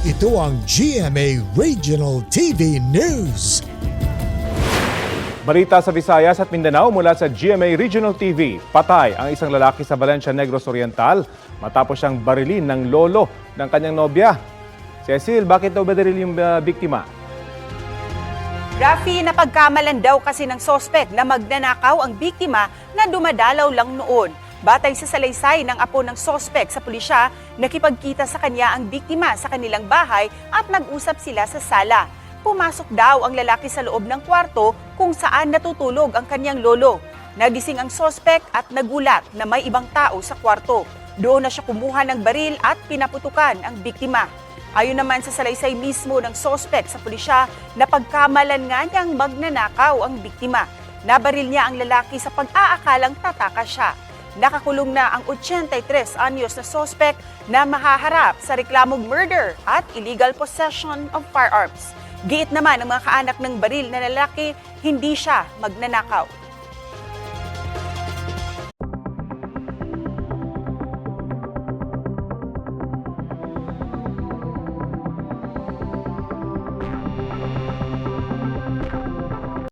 Ito ang GMA Regional TV News. Balita sa Visayas at Mindanao mula sa GMA Regional TV. Patay ang isang lalaki sa Valencia Negros Oriental matapos siyang barilin ng lolo ng kanyang nobya. Cecil, bakit daw barilin yung biktima? Rafi, napagkamalan daw kasi ng sospek na magnanakaw ang biktima na dumadalaw lang noon. Batay sa salaysay ng apo ng sospek sa pulisya, nakipagkita sa kanya ang biktima sa kanilang bahay at nag-usap sila sa sala. Pumasok daw ang lalaki sa loob ng kwarto kung saan natutulog ang kanyang lolo. Nagising ang sospek at nagulat na may ibang tao sa kwarto. Doon na siya kumuha ng baril at pinaputukan ang biktima. Ayon naman sa salaysay mismo ng sospek sa pulisya, napagkamalan nga niyang magnanakaw ang biktima. Nabaril niya ang lalaki sa pag-aakalang tataka siya. Nakakulong na ang 83 anyos na sospek na mahaharap sa reklamong murder at illegal possession of firearms. Giit naman ng mga kaanak ng baril na lalaki, hindi siya magnanakaw.